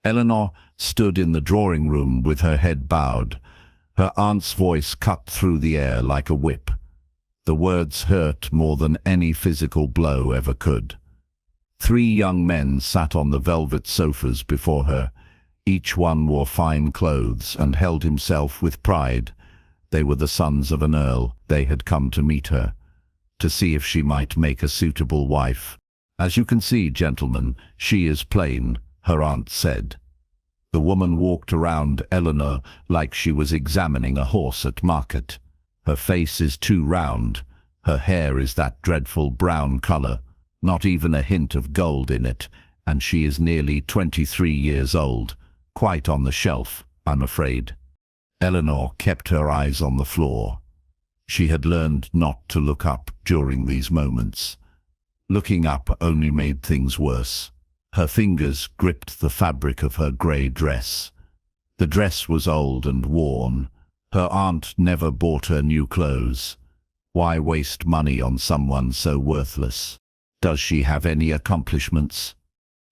Eleanor stood in the drawing room with her head bowed. Her aunt's voice cut through the air like a whip. The words hurt more than any physical blow ever could. 3 young men sat on the velvet sofas before her. Each one wore fine clothes and held himself with pride. They were the sons of an earl. They had come to meet her, to see if she might make a suitable wife. "As you can see, gentlemen, she is plain," her aunt said. The woman walked around Eleanor like she was examining a horse at market. Her face is too round. Her hair is that dreadful brown color, not even a hint of gold in it, and she is nearly 23 years old. Quite on the shelf, I'm afraid. Eleanor kept her eyes on the floor. She had learned not to look up during these moments. Looking up only made things worse. Her fingers gripped the fabric of her grey dress. The dress was old and worn. Her aunt never bought her new clothes. Why waste money on someone so worthless? "Does she have any accomplishments?"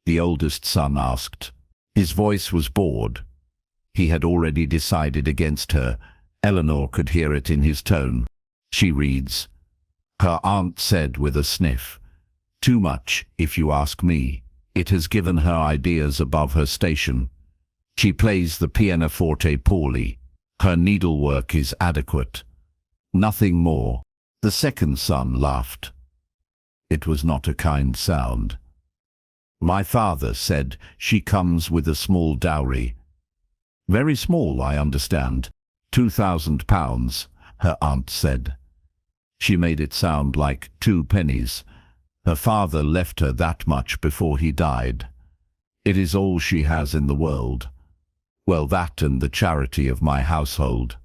the oldest son asked. His voice was bored. He had already decided against her. Eleanor could hear it in his tone. "She reads," her aunt said with a sniff. "Too much, if you ask me. It has given her ideas above her station. She plays the pianoforte poorly. Her needlework is adequate. Nothing more." The second son laughed. It was not a kind sound. "My father said she comes with a small dowry." "Very small, I understand. £2,000, her aunt said. She made it sound like 2 pennies. Her father left her that much before he died. It is all she has in the world. Well, that and the charity of my household."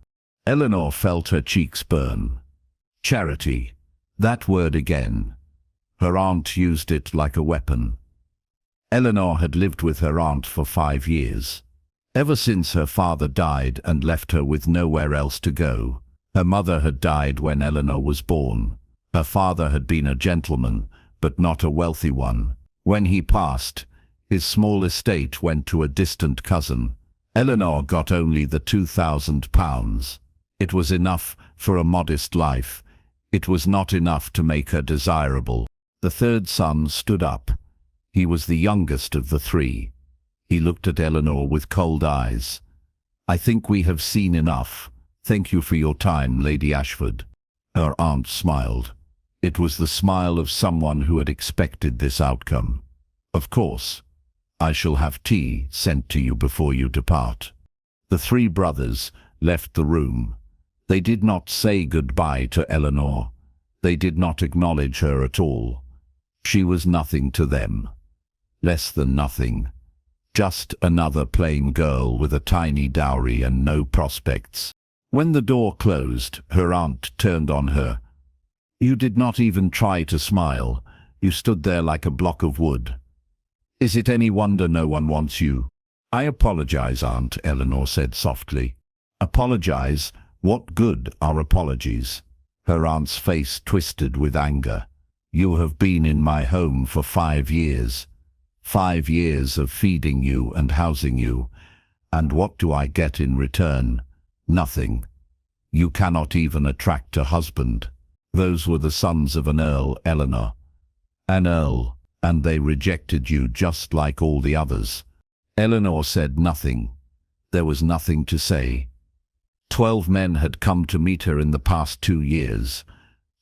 Eleanor felt her cheeks burn. Charity. That word again. Her aunt used it like a weapon. Eleanor had lived with her aunt for 5 years. Ever since her father died and left her with nowhere else to go. Her mother had died when Eleanor was born. Her father had been a gentleman, but not a wealthy one. When he passed, his small estate went to a distant cousin. Eleanor got only the £2,000. It was enough for a modest life. It was not enough to make her desirable. The third son stood up. He was the youngest of the 3. He looked at Eleanor with cold eyes. "I think we have seen enough. Thank you for your time, Lady Ashford." Her aunt smiled. It was the smile of someone who had expected this outcome. "Of course. I shall have tea sent to you before you depart." The 3 brothers left the room. They did not say goodbye to Eleanor. They did not acknowledge her at all. She was nothing to them. Less than nothing. Just another plain girl with a tiny dowry and no prospects. When the door closed, her aunt turned on her. "You did not even try to smile. You stood there like a block of wood. Is it any wonder no one wants you?" "I apologize, Aunt," Eleanor said softly. "Apologize? What good are apologies?" Her aunt's face twisted with anger. "You have been in my home for 5 years. 5 years of feeding you and housing you. And what do I get in return? Nothing. You cannot even attract a husband. Those were the sons of an earl, Eleanor. An earl, and they rejected you just like all the others." Eleanor said nothing. There was nothing to say. 12 men had come to meet her in the past 2 years.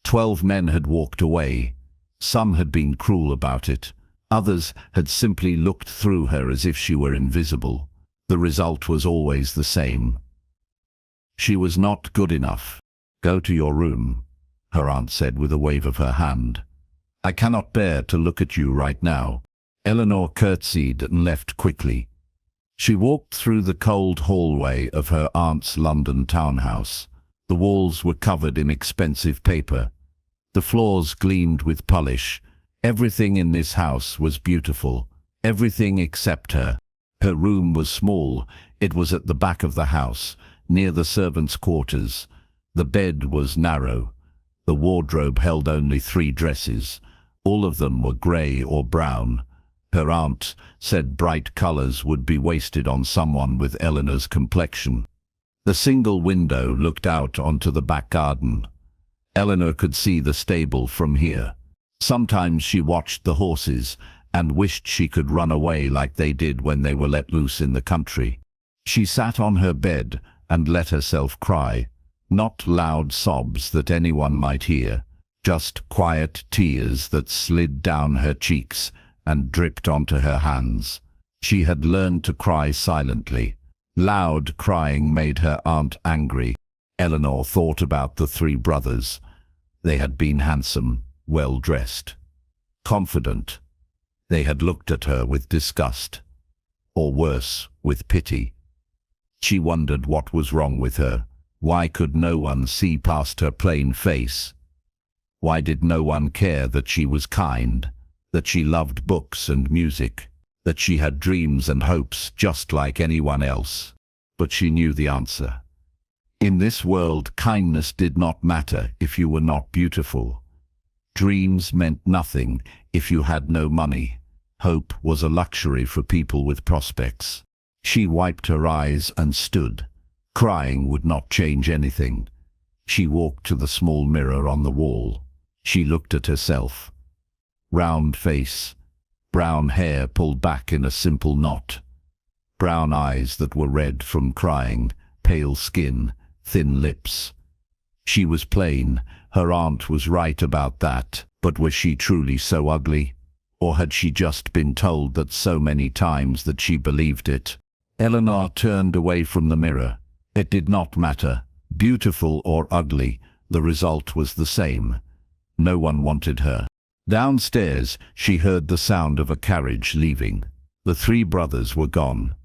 12 men had walked away. Some had been cruel about it. Others had simply looked through her as if she were invisible. The result was always the same. She was not good enough. "Go to your room," her aunt said with a wave of her hand. "I cannot bear to look at you right now." Eleanor curtsied and left quickly. She walked through the cold hallway of her aunt's London townhouse. The walls were covered in expensive paper. The floors gleamed with polish. Everything in this house was beautiful. Everything except her. Her room was small. It was at the back of the house, near the servants' quarters. The bed was narrow. The wardrobe held only 3 dresses. All of them were grey or brown. Her aunt said bright colors would be wasted on someone with Eleanor's complexion. The single window looked out onto the back garden. Eleanor could see the stable from here. Sometimes she watched the horses and wished she could run away like they did when they were let loose in the country. She sat on her bed and let herself cry, not loud sobs that anyone might hear, just quiet tears that slid down her cheeks and dripped onto her hands. She had learned to cry silently. Loud crying made her aunt angry. Eleanor thought about the three brothers. They had been handsome, well-dressed, confident. They had looked at her with disgust, or worse, with pity. She wondered what was wrong with her. Why could no one see past her plain face? Why did no one care that she was kind, that she loved books and music, that she had dreams and hopes just like anyone else? But she knew the answer. In this world, kindness did not matter if you were not beautiful. Dreams meant nothing if you had no money. Hope was a luxury for people with prospects. She wiped her eyes and stood. Crying would not change anything. She walked to the small mirror on the wall. She looked at herself. Round face, brown hair pulled back in a simple knot, brown eyes that were red from crying, pale skin, thin lips. She was plain. Her aunt was right about that. But was she truly so ugly? Or had she just been told that so many times that she believed it? Eleanor turned away from the mirror. It did not matter. Beautiful or ugly, the result was the same. No one wanted her. Downstairs, she heard the sound of a carriage leaving. The three brothers were gone.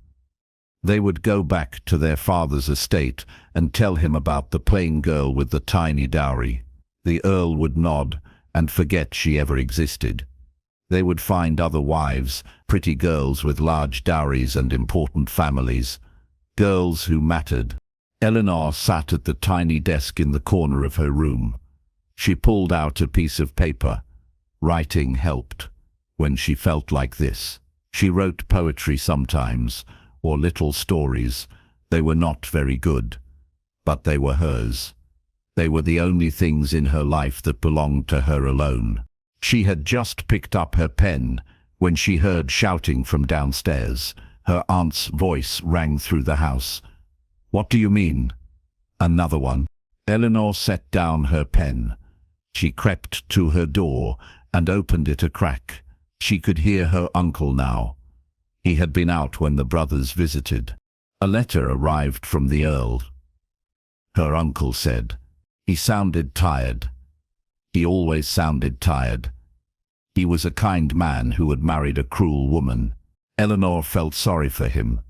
They would go back to their father's estate and tell him about the plain girl with the tiny dowry. The Earl would nod and forget she ever existed. They would find other wives, pretty girls with large dowries and important families, girls who mattered. Eleanor sat at the tiny desk in the corner of her room. She pulled out a piece of paper. Writing helped. When she felt like this, she wrote poetry sometimes, or little stories. They were not very good, but they were hers. They were the only things in her life that belonged to her alone. She had just picked up her pen when she heard shouting from downstairs. Her aunt's voice rang through the house. "What do you mean?" "Another one." Eleanor set down her pen. She crept to her door and opened it a crack. She could hear her uncle now. He had been out when the brothers visited. A letter arrived from the Earl. Her uncle said. He sounded tired. He always sounded tired. He was a kind man who had married a cruel woman. Eleanor felt sorry for him.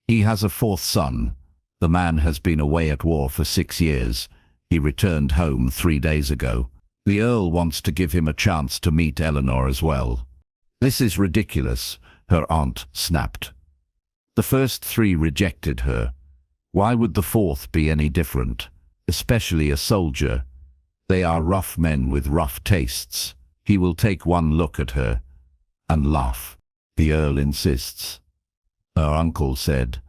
He has a fourth son. The man has been away at war for 6 years. He returned home 3 days ago. The Earl wants to give him a chance to meet Eleanor as well. "This is ridiculous," her aunt snapped. "The first 3 rejected her. Why would the 4th be any different? Especially a soldier. They are rough men with rough tastes. He will take one look at her and laugh." The Earl insists. Her uncle said,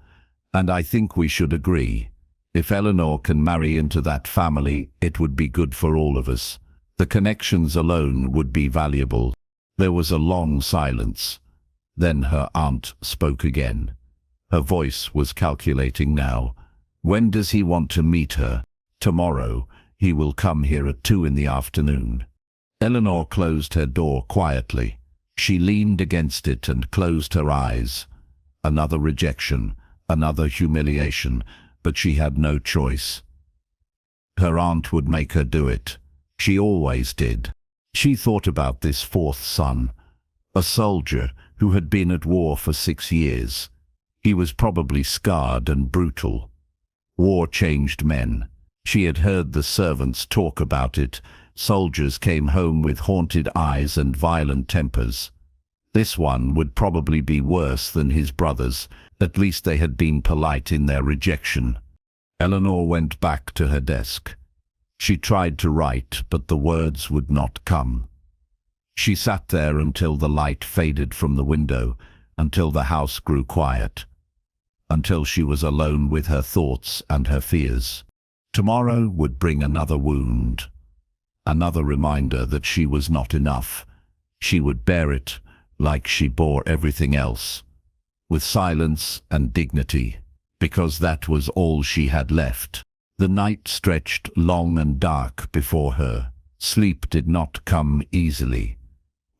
"And I think we should agree. If Eleanor can marry into that family, it would be good for all of us. The connections alone would be valuable." There was a long silence. Then her aunt spoke again. Her voice was calculating now. "When does he want to meet her?" "Tomorrow. He will come here at 2 in the afternoon." Eleanor closed her door quietly. She leaned against it and closed her eyes. Another rejection, another humiliation, but she had no choice. Her aunt would make her do it. She always did. She thought about this 4th son, a soldier who had been at war for 6 years. He was probably scarred and brutal. War changed men. She had heard the servants talk about it. Soldiers came home with haunted eyes and violent tempers. This one would probably be worse than his brothers. At least they had been polite in their rejection. Eleanor went back to her desk. She tried to write, but the words would not come. She sat there until the light faded from the window, until the house grew quiet, until she was alone with her thoughts and her fears. Tomorrow would bring another wound, another reminder that she was not enough. She would bear it like she bore everything else, with silence and dignity, because that was all she had left. The night stretched long and dark before her. Sleep did not come easily.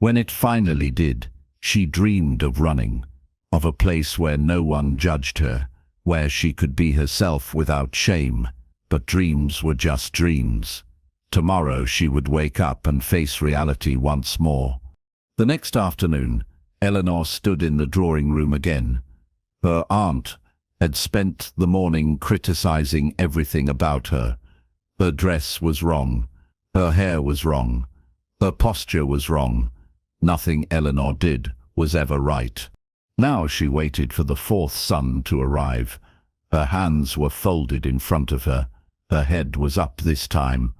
When it finally did, she dreamed of running, of a place where no one judged her, where she could be herself without shame. But dreams were just dreams. Tomorrow she would wake up and face reality once more. The next afternoon, Eleanor stood in the drawing room again. Her aunt had spent the morning criticizing everything about her. Her dress was wrong. Her hair was wrong. Her posture was wrong. Nothing Eleanor did was ever right. Now she waited for the fourth son to arrive. Her hands were folded in front of her. Her head was up this time.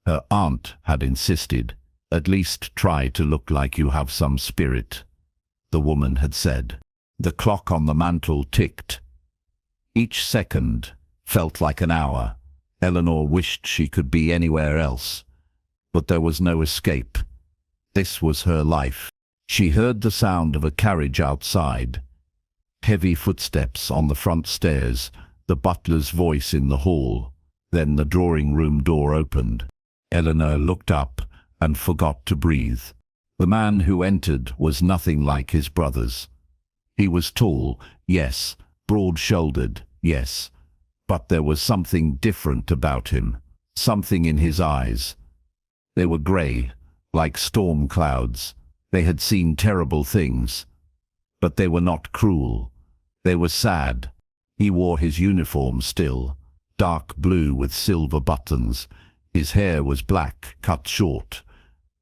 Her aunt had insisted, "At least try to look like you have some spirit," the woman had said. The clock on the mantel ticked. Each second felt like an hour. Eleanor wished she could be anywhere else, but there was no escape. This was her life. She heard the sound of a carriage outside, heavy footsteps on the front stairs, the butler's voice in the hall. Then the drawing room door opened. Eleanor looked up and forgot to breathe. The man who entered was nothing like his brothers. He was tall, yes, broad-shouldered, yes, but there was something different about him, something in his eyes. They were grey, like storm clouds. They had seen terrible things, but they were not cruel. They were sad. He wore his uniform still, dark blue with silver buttons. His hair was black, cut short.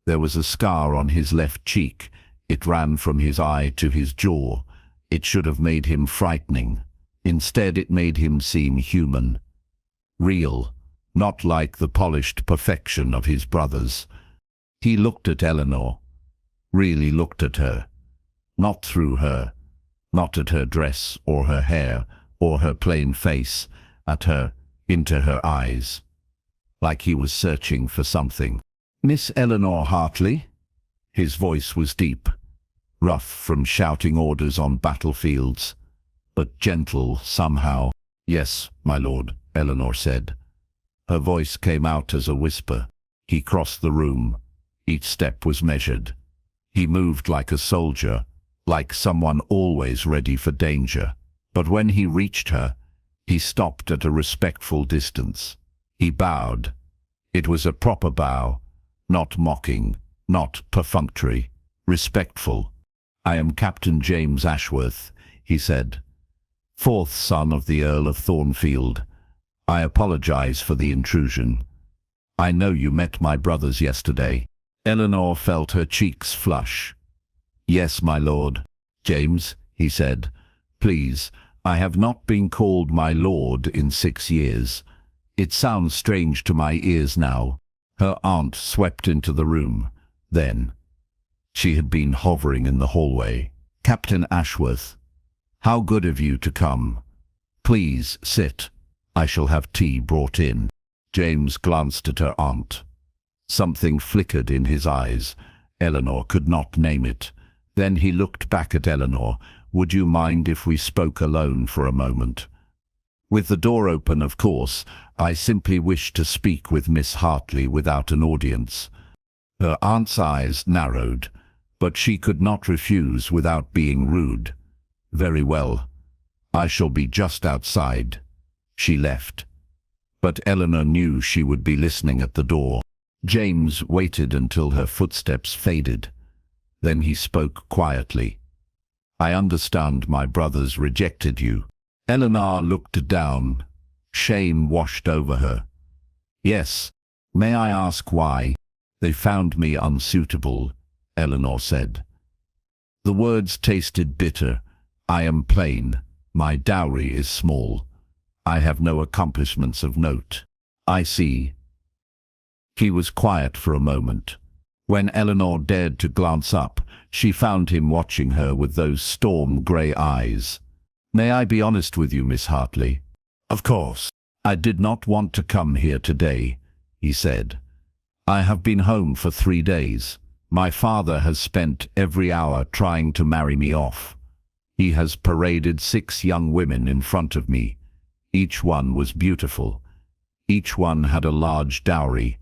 There was a scar on his left cheek. It ran from his eye to his jaw. It should have made him frightening. Instead, it made him seem human, real, not like the polished perfection of his brothers. He looked at Eleanor, really looked at her, not through her, not at her dress or her hair or her plain face, at her, into her eyes, like he was searching for something. "Miss Eleanor Hartley?" His voice was deep, rough from shouting orders on battlefields, but gentle somehow. "Yes, my lord," Eleanor said. Her voice came out as a whisper. He crossed the room. Each step was measured. He moved like a soldier, like someone always ready for danger. But when he reached her, he stopped at a respectful distance. He bowed. It was a proper bow, not mocking, not perfunctory, respectful. "I am Captain James Ashworth," he said, "fourth son of the Earl of Thornfield. I apologize for the intrusion. I know you met my brothers yesterday." Eleanor felt her cheeks flush. "Yes, my lord." "James," he said, "please, I have not been called my lord in 6 years. It sounds strange to my ears now." Her aunt swept into the room. Then she had been hovering in the hallway. "Captain Ashworth, how good of you to come. Please sit. I shall have tea brought in." James glanced at her aunt. Something flickered in his eyes. Eleanor could not name it. Then he looked back at Eleanor. "Would you mind if we spoke alone for a moment?" "With the door open, of course. I simply wish to speak with Miss Hartley without an audience." Her aunt's eyes narrowed, but she could not refuse without being rude. "Very well. I shall be just outside." She left. But Eleanor knew she would be listening at the door. James waited until her footsteps faded. Then he spoke quietly. "I understand my brothers rejected you." Eleanor looked down. Shame washed over her. "Yes. May I ask why?" "They found me unsuitable," Eleanor said. The words tasted bitter. "I am plain. My dowry is small. I have no accomplishments of note." "I see." He was quiet for a moment. When Eleanor dared to glance up, she found him watching her with those storm-grey eyes. "May I be honest with you, Miss Hartley?" "Of course." "I did not want to come here today," he said. "I have been home for 3 days. My father has spent every hour trying to marry me off. He has paraded 6 young women in front of me. Each one was beautiful. Each one had a large dowry.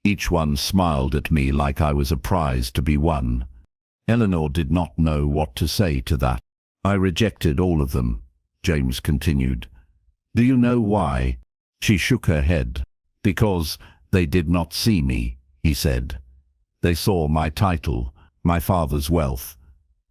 Each one smiled at me like I was a prize to be won." Eleanor did not know what to say to that. "I rejected all of them," James continued. "Do you know why?" She shook her head. "Because they did not see me," he said. "They saw my title, my father's wealth.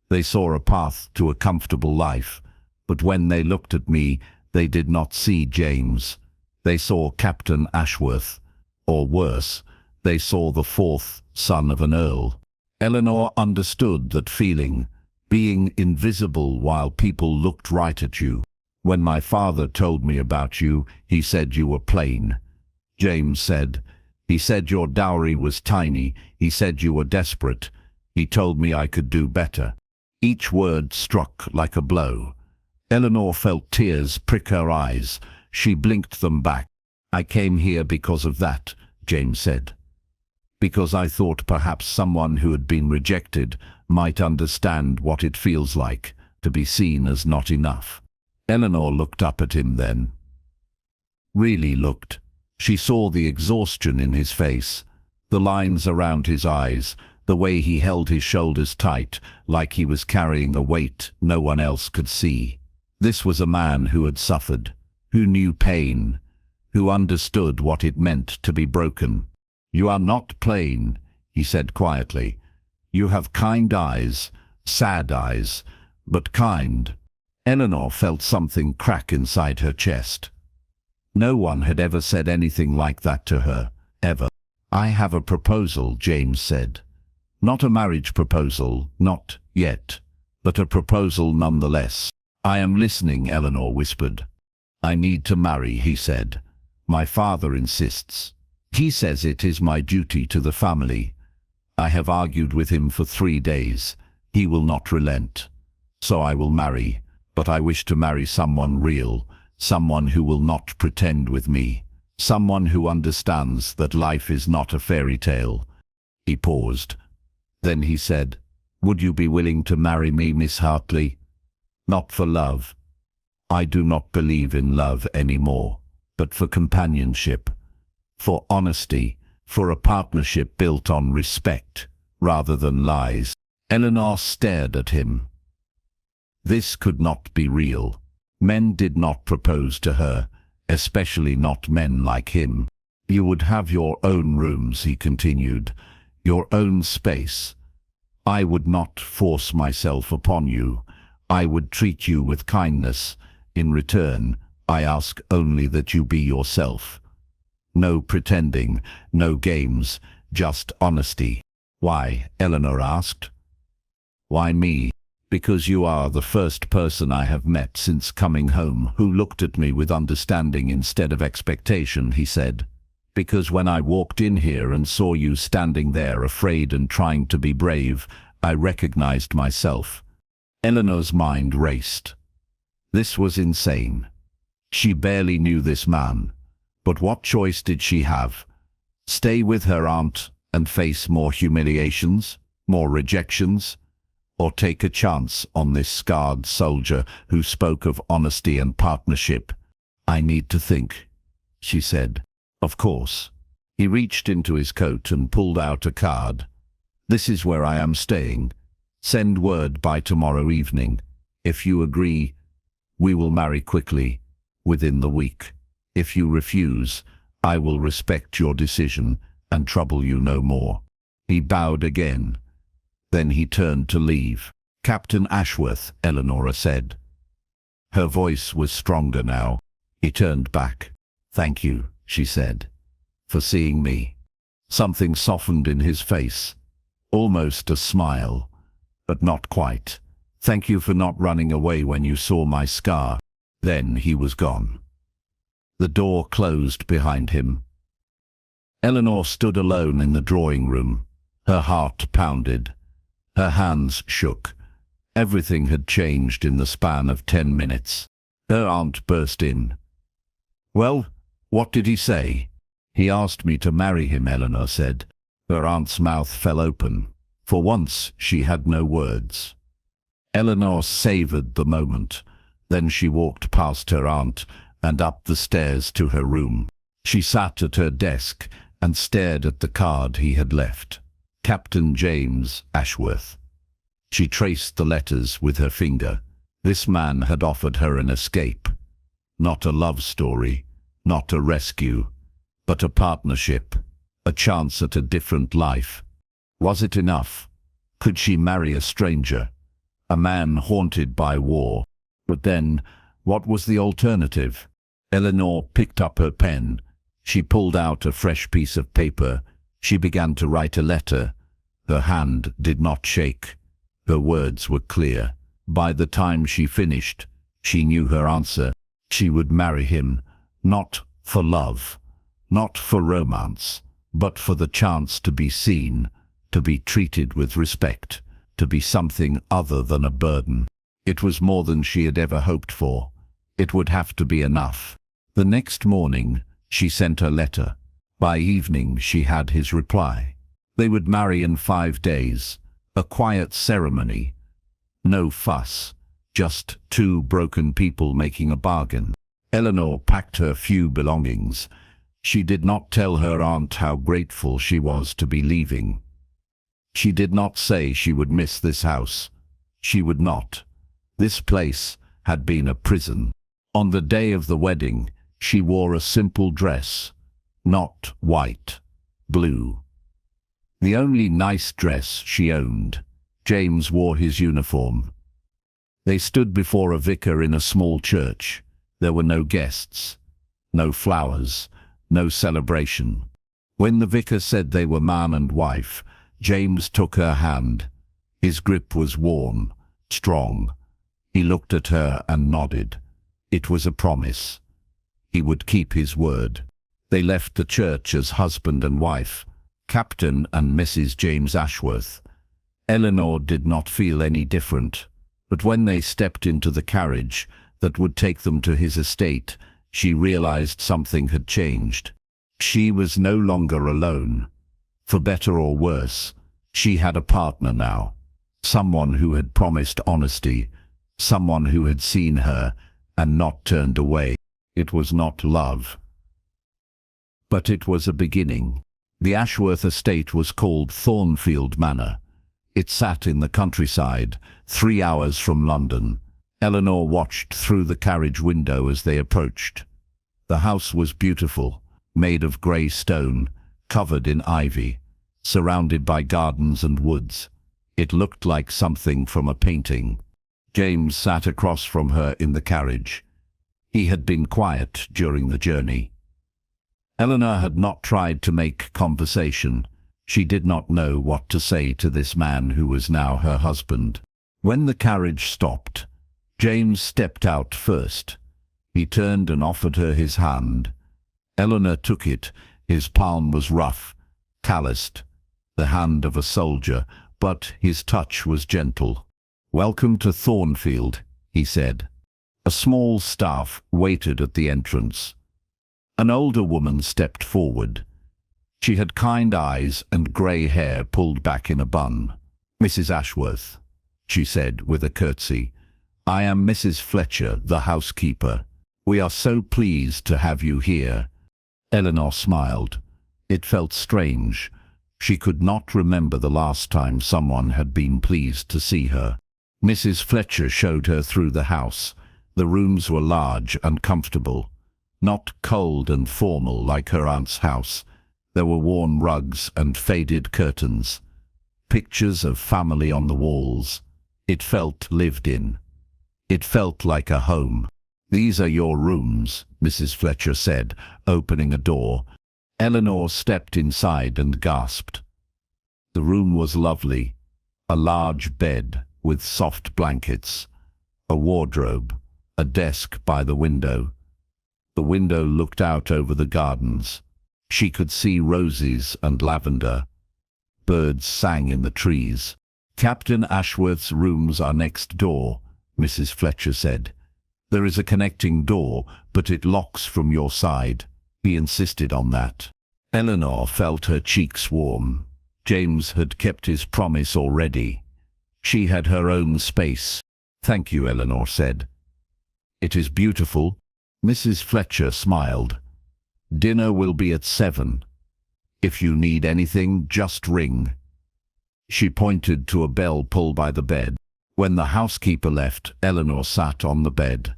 They saw a path to a comfortable life, but when they looked at me, they did not see James. They saw Captain Ashworth, or worse, they saw the 4th son of an Earl." Eleanor understood that feeling, being invisible while people looked right at you. "When my father told me about you, he said you were plain," James said. "He said your dowry was tiny. He said you were desperate. He told me I could do better." Each word struck like a blow. Eleanor felt tears prick her eyes. She blinked them back. "I came here because of that," James said. "Because I thought perhaps someone who had been rejected might understand what it feels like to be seen as not enough." Eleanor looked up at him then. Really looked. She saw the exhaustion in his face, the lines around his eyes, the way he held his shoulders tight, like he was carrying a weight no one else could see. This was a man who had suffered, who knew pain, who understood what it meant to be broken. "You are not plain," he said quietly. "You have kind eyes, sad eyes, but kind." Eleanor felt something crack inside her chest. No one had ever said anything like that to her, ever. "I have a proposal," James said. "Not a marriage proposal, not yet, but a proposal nonetheless." "I am listening," Eleanor whispered. "I need to marry," he said. "My father insists. He says it is my duty to the family. I have argued with him for 3 days. He will not relent. So I will marry, but I wish to marry someone real, someone who will not pretend with me, someone who understands that life is not a fairy tale." He paused. Then he said, "Would you be willing to marry me, Miss Hartley? Not for love. I do not believe in love anymore, but for companionship, for honesty, for a partnership built on respect rather than lies." Eleanor stared at him. This could not be real. Men did not propose to her, especially not men like him. "You would have your own rooms," he continued, "your own space. I would not force myself upon you. I would treat you with kindness. In return, I ask only that you be yourself. No pretending, no games, just honesty." "Why?" Eleanor asked. "Why me?" "Because you are the first person I have met since coming home who looked at me with understanding instead of expectation," he said. "Because when I walked in here and saw you standing there afraid and trying to be brave, I recognized myself." Eleanor's mind raced. This was insane. She barely knew this man. But what choice did she have? Stay with her aunt and face more humiliations, more rejections, or take a chance on this scarred soldier who spoke of honesty and partnership? "I need to think," she said. "Of course." He reached into his coat and pulled out a card. "This is where I am staying. Send word by tomorrow evening. If you agree, we will marry quickly, within the week. If you refuse, I will respect your decision and trouble you no more." He bowed again. Then he turned to leave. "Captain Ashworth," Eleanor said. Her voice was stronger now. He turned back. "Thank you," she said, "for seeing me." Something softened in his face, almost a smile, but not quite. "Thank you for not running away when you saw my scar." Then he was gone. The door closed behind him. Eleanor stood alone in the drawing room. Her heart pounded. Her hands shook. Everything had changed in the span of 10 minutes. Her aunt burst in. "Well, what did he say?" "He asked me to marry him," Eleanor said. Her aunt's mouth fell open. For once, she had no words. Eleanor savored the moment. Then she walked past her aunt and up the stairs to her room. She sat at her desk and stared at the card he had left. Captain James Ashworth. She traced the letters with her finger. This man had offered her an escape. Not a love story, not a rescue, but a partnership, a chance at a different life. Was it enough? Could she marry a stranger? A man haunted by war? But then, what was the alternative? Eleanor picked up her pen. She pulled out a fresh piece of paper. She began to write a letter. Her hand did not shake. Her words were clear. By the time she finished, she knew her answer. She would marry him, not for love, not for romance, but for the chance to be seen, to be treated with respect, to be something other than a burden. It was more than she had ever hoped for. It would have to be enough. The next morning, she sent her letter. By evening, she had his reply. They would marry in 5 days. A quiet ceremony. No fuss. Just two broken people making a bargain. Eleanor packed her few belongings. She did not tell her aunt how grateful she was to be leaving. She did not say she would miss this house. She would not. This place had been a prison. On the day of the wedding, she wore a simple dress. Not white, blue. The only nice dress she owned. James wore his uniform. They stood before a vicar in a small church. There were no guests, no flowers, no celebration. When the vicar said they were man and wife, James took her hand. His grip was warm, strong. He looked at her and nodded. It was a promise. He would keep his word. They left the church as husband and wife, Captain and Mrs. James Ashworth. Eleanor did not feel any different, but when they stepped into the carriage that would take them to his estate, she realized something had changed. She was no longer alone. For better or worse, she had a partner now. Someone who had promised honesty, someone who had seen her and not turned away. It was not love, but it was a beginning. The Ashworth estate was called Thornfield Manor. It sat in the countryside, 3 hours from London. Eleanor watched through the carriage window as they approached. The house was beautiful, made of grey stone, covered in ivy, surrounded by gardens and woods. It looked like something from a painting. James sat across from her in the carriage. He had been quiet during the journey. Eleanor had not tried to make conversation. She did not know what to say to this man who was now her husband. When the carriage stopped, James stepped out first. He turned and offered her his hand. Eleanor took it. His palm was rough, calloused, the hand of a soldier, but his touch was gentle. "Welcome to Thornfield," he said. A small staff waited at the entrance. An older woman stepped forward. She had kind eyes and grey hair pulled back in a bun. "Mrs. Ashworth," she said with a curtsy. "I am Mrs. Fletcher, the housekeeper. We are so pleased to have you here." Eleanor smiled. It felt strange. She could not remember the last time someone had been pleased to see her. Mrs. Fletcher showed her through the house. The rooms were large and comfortable, not cold and formal like her aunt's house. There were worn rugs and faded curtains, pictures of family on the walls. It felt lived in. It felt like a home. "These are your rooms," Mrs. Fletcher said, opening a door. Eleanor stepped inside and gasped. The room was lovely. A large bed with soft blankets, a wardrobe, a desk by the window. The window looked out over the gardens. She could see roses and lavender. Birds sang in the trees. "Captain Ashworth's rooms are next door," Mrs. Fletcher said. "There is a connecting door, but it locks from your side." He insisted on that. Eleanor felt her cheeks warm. James had kept his promise already. She had her own space. "Thank you," Eleanor said. "It is beautiful." Mrs. Fletcher smiled. "Dinner will be at 7. If you need anything, just ring." She pointed to a bell pulled by the bed. When the housekeeper left, Eleanor sat on the bed.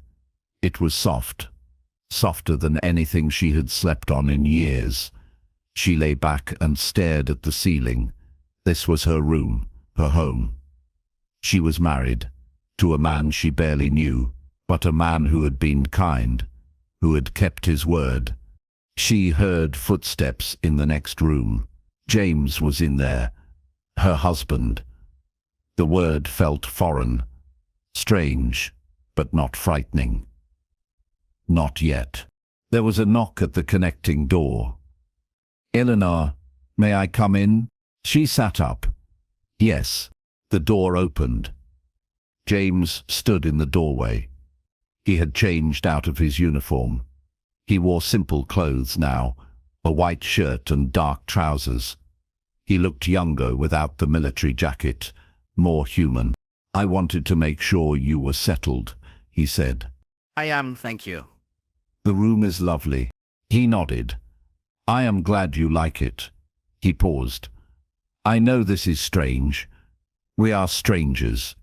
It was soft, softer than anything she had slept on in years. She lay back and stared at the ceiling. This was her room, her home. She was married to a man she barely knew, but a man who had been kind, who had kept his word. She heard footsteps in the next room. James was in there, her husband. The word felt foreign, strange, but not frightening. Not yet. There was a knock at the connecting door. "Eleanor, may I come in?" She sat up. Yes. The door opened. James stood in the doorway. He had changed out of his uniform. He wore simple clothes now, a white shirt and dark trousers. He looked younger without the military jacket, more human. "I wanted to make sure you were settled," he said. "I am, thank you." "The room is lovely." He nodded. "I am glad you like it." He paused. "I know this is strange. We are strangers,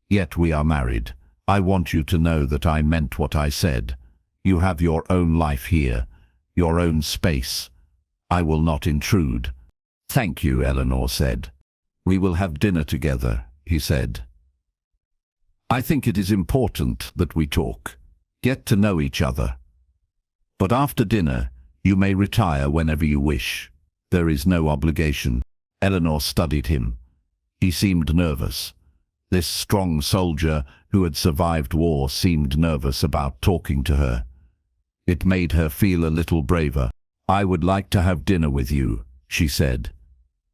yet we are married. I want you to know that I meant what I said. You have your own life here, your own space. I will not intrude." "Thank you," Eleanor said. "We will have dinner together," he said. "I think it is important that we talk, get to know each other. But after dinner, you may retire whenever you wish. There is no obligation." Eleanor studied him. He seemed nervous. This strong soldier who had survived war seemed nervous about talking to her. It made her feel a little braver. "I would like to have dinner with you," she said.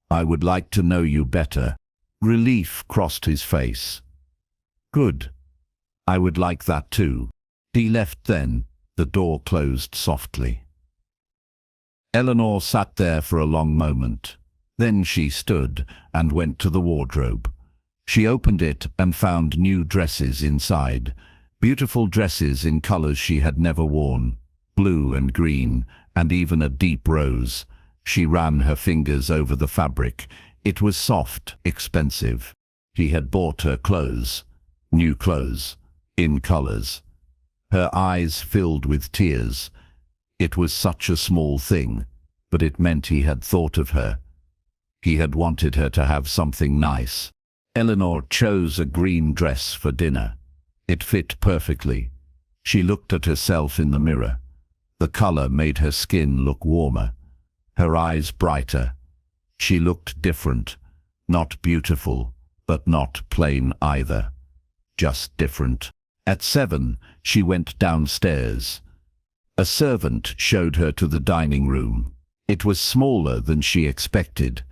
"I would like to know you better." Relief crossed his face. "Good. I would like that too." He left then. The door closed softly. Eleanor sat there for a long moment. Then she stood and went to the wardrobe. She opened it and found new dresses inside, beautiful dresses in colors she had never worn, blue and green, and even a deep rose. She ran her fingers over the fabric. It was soft, expensive. He had bought her clothes, new clothes, in colors. Her eyes filled with tears. It was such a small thing, but it meant he had thought of her. He had wanted her to have something nice. Eleanor chose a green dress for dinner. It fit perfectly. She looked at herself in the mirror. The color made her skin look warmer, her eyes brighter. She looked different, not beautiful, but not plain either. Just different. At 7, she went downstairs. A servant showed her to the dining room. It was smaller than she expected.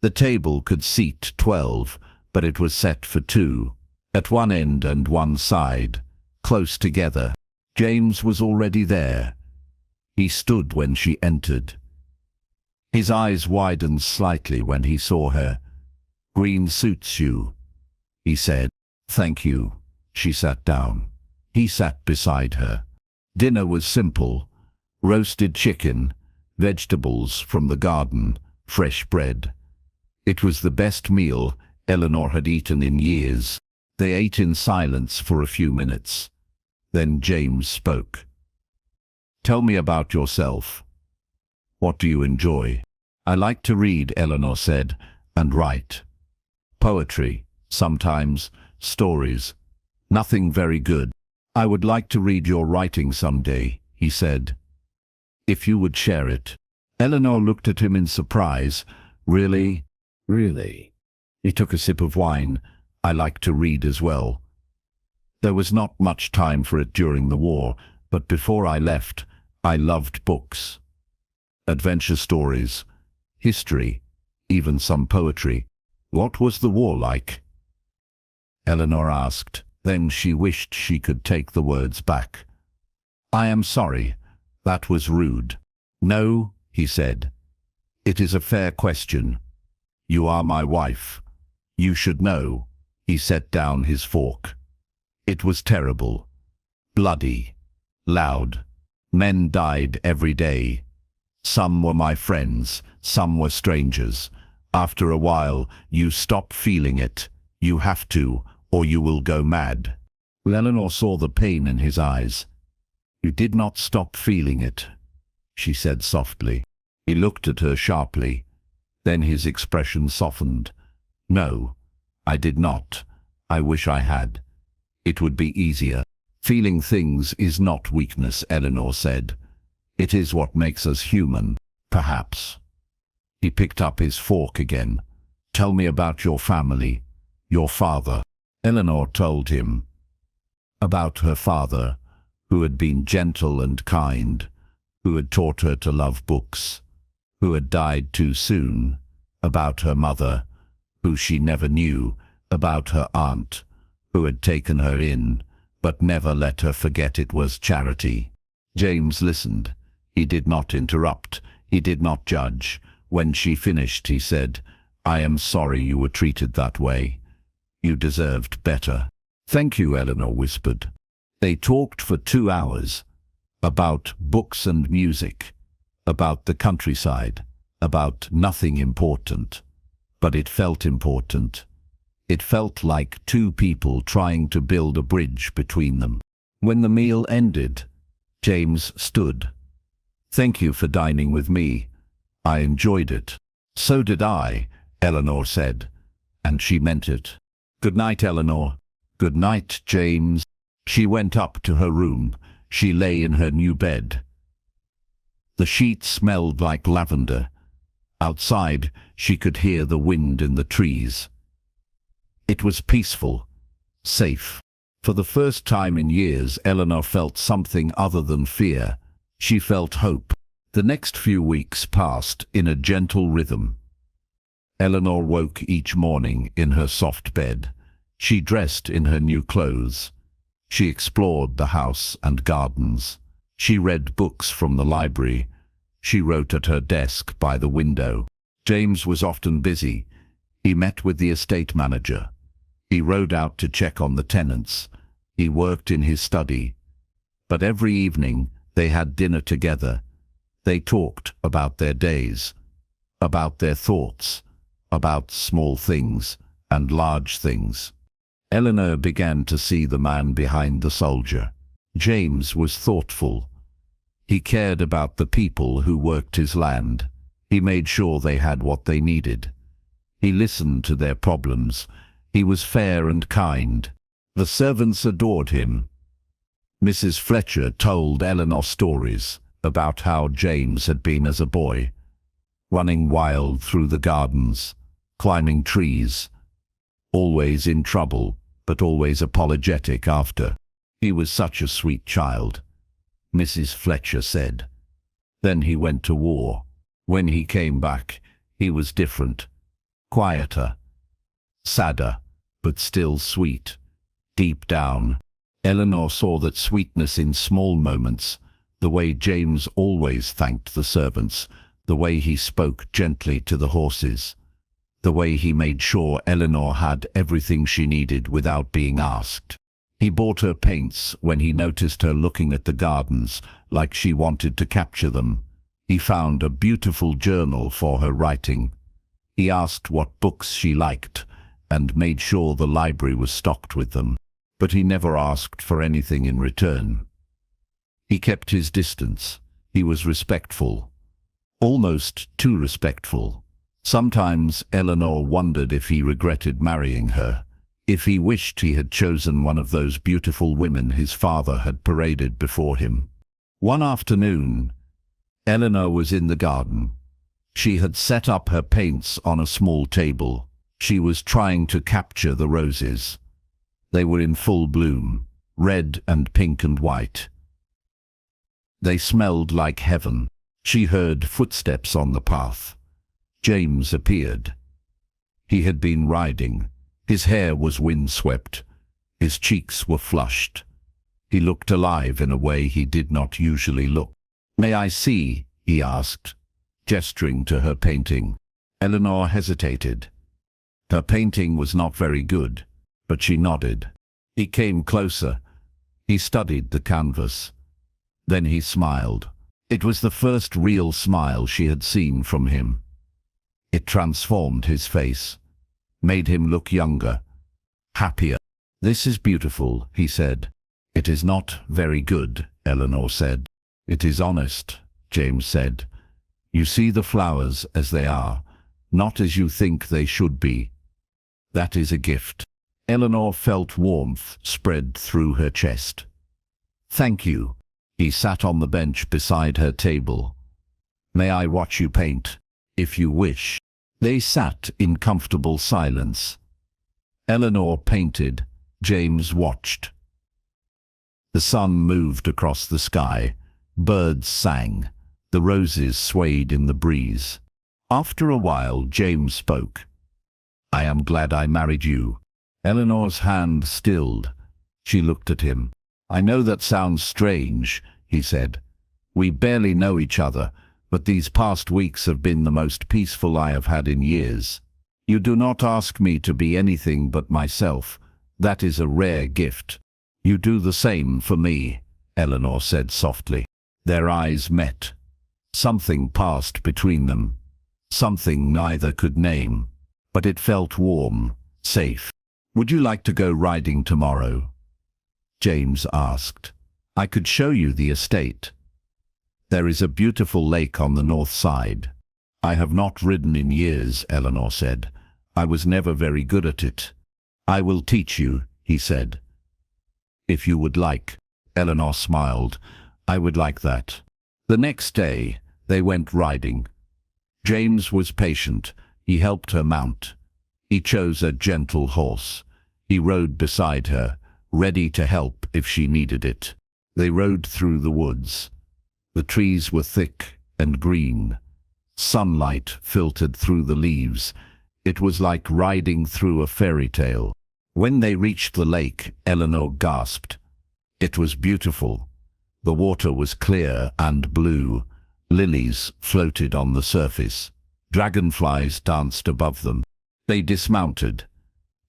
The table could seat 12, but it was set for 2, at one end and one side, close together. James was already there. He stood when she entered. His eyes widened slightly when he saw her. "Green suits you," he said. "Thank you." She sat down. He sat beside her. Dinner was simple: roasted chicken, vegetables from the garden, fresh bread. It was the best meal Eleanor had eaten in years. They ate in silence for a few minutes. Then James spoke. "Tell me about yourself. What do you enjoy?" "I like to read," Eleanor said, "and write. Poetry, sometimes, stories. Nothing very good." "I would like to read your writing someday," he said. "If you would share it." Eleanor looked at him in surprise. "Really? Really?" He took a sip of wine. "I like to read as well. There was not much time for it during the war, but before I left, I loved books. Adventure stories, history, even some poetry. What was the war like? Eleanor asked. Then she wished she could take the words back. I am sorry. That was rude. No, he said. It is a fair question. You are my wife. You should know. He set down his fork. It was terrible. Bloody. Loud. Men died every day. Some were my friends, some were strangers. After a while, you stop feeling it. You have to, or you will go mad. Eleanor saw the pain in his eyes. You did not stop feeling it, she said softly. He looked at her sharply. Then his expression softened. No, I did not. I wish I had. It would be easier. Feeling things is not weakness, Eleanor said. It is what makes us human, perhaps. He picked up his fork again. Tell me about your family, your father. Eleanor told him about her father, who had been gentle and kind, who had taught her to love books, who had died too soon, about her mother, who she never knew, about her aunt, who had taken her in, but never let her forget it was charity. James listened. He did not interrupt. He did not judge. When she finished, he said, I am sorry you were treated that way. You deserved better. Thank you, Eleanor whispered. They talked for 2 hours, about books and music, about the countryside, about nothing important. But it felt important. It felt like two people trying to build a bridge between them. When the meal ended, James stood. Thank you for dining with me. I enjoyed it. So did I, Eleanor said, and she meant it. Good night, Eleanor. Good night, James. She went up to her room. She lay in her new bed. The sheets smelled like lavender. Outside, she could hear the wind in the trees. It was peaceful, safe. For the first time in years, Eleanor felt something other than fear. She felt hope. The next few weeks passed in a gentle rhythm. Eleanor woke each morning in her soft bed. She dressed in her new clothes. She explored the house and gardens. She read books from the library. She wrote at her desk by the window. James was often busy. He met with the estate manager. He rode out to check on the tenants. He worked in his study. But every evening they had dinner together. They talked about their days, about their thoughts, about small things and large things. Eleanor began to see the man behind the soldier. James was thoughtful. He cared about the people who worked his land. He made sure they had what they needed. He listened to their problems. He was fair and kind. The servants adored him. Mrs. Fletcher told Eleanor stories about how James had been as a boy, running wild through the gardens, climbing trees, always in trouble, but always apologetic after. He was such a sweet child, Mrs. Fletcher said. Then he went to war. When he came back, he was different, quieter, sadder, but still sweet. Deep down, Eleanor saw that sweetness in small moments, the way James always thanked the servants, the way he spoke gently to the horses, the way he made sure Eleanor had everything she needed without being asked. He bought her paints when he noticed her looking at the gardens like she wanted to capture them. He found a beautiful journal for her writing. He asked what books she liked and made sure the library was stocked with them. But he never asked for anything in return. He kept his distance. He was respectful, almost too respectful. Sometimes Eleanor wondered if he regretted marrying her, if he wished he had chosen one of those beautiful women his father had paraded before him. One afternoon, Eleanor was in the garden. She had set up her paints on a small table. She was trying to capture the roses. They were in full bloom, red and pink and white. They smelled like heaven. She heard footsteps on the path. James appeared. He had been riding. His hair was windswept. His cheeks were flushed. He looked alive in a way he did not usually look. "May I see?" he asked, gesturing to her painting. Eleanor hesitated. Her painting was not very good, but she nodded. He came closer. He studied the canvas. Then he smiled. It was the first real smile she had seen from him. It transformed his face, made him look younger, happier. "This is beautiful," he said. "It is not very good," Eleanor said. "It is honest," James said. "You see the flowers as they are, not as you think they should be. That is a gift." Eleanor felt warmth spread through her chest. "Thank you." He sat on the bench beside her table. "May I watch you paint?" "If you wish." They sat in comfortable silence. Eleanor painted. James watched. The sun moved across the sky. Birds sang. The roses swayed in the breeze. After a while, James spoke. "I am glad I married you." Eleanor's hand stilled. She looked at him. "I know that sounds strange," he said. "We barely know each other, but these past weeks have been the most peaceful I have had in years. You do not ask me to be anything but myself. That is a rare gift." "You do the same for me," Eleanor said softly. Their eyes met. Something passed between them. Something neither could name. But it felt warm, safe. "Would you like to go riding tomorrow?" James asked. "I could show you the estate. There is a beautiful lake on the north side." "I have not ridden in years," Eleanor said. "I was never very good at it." "I will teach you," he said. "If you would like." Eleanor smiled. "I would like that." The next day, they went riding. James was patient. He helped her mount. He chose a gentle horse. He rode beside her, ready to help if she needed it. They rode through the woods. The trees were thick and green. Sunlight filtered through the leaves. It was like riding through a fairy tale. When they reached the lake, Eleanor gasped. It was beautiful. The water was clear and blue. Lilies floated on the surface. Dragonflies danced above them. They dismounted.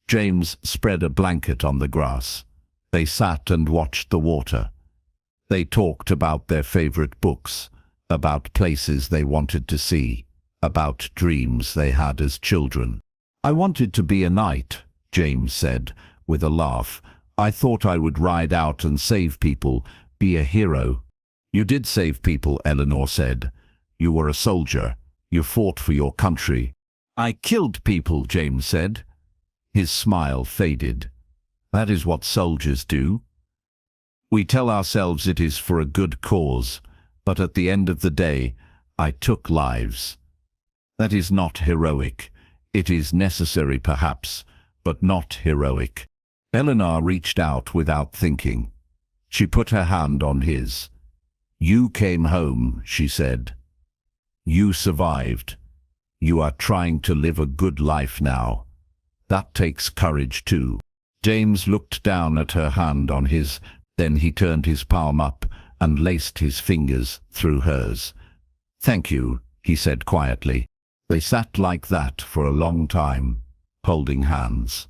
James spread a blanket on the grass. They sat and watched the water. They talked about their favorite books, about places they wanted to see, about dreams they had as children. "I wanted to be a knight," James said, with a laugh. "I thought I would ride out and save people, be a hero." "You did save people," Eleanor said. "You were a soldier. You fought for your country." "I killed people," James said. His smile faded. "That is what soldiers do. We tell ourselves it is for a good cause, but at the end of the day, I took lives. That is not heroic. It is necessary perhaps, but not heroic." Eleanor reached out without thinking. She put her hand on his. "You came home," she said. "You survived. You are trying to live a good life now. That takes courage too." James looked down at her hand on his. Then he turned his palm up and laced his fingers through hers. "Thank you," he said quietly. They sat like that for a long time, holding hands,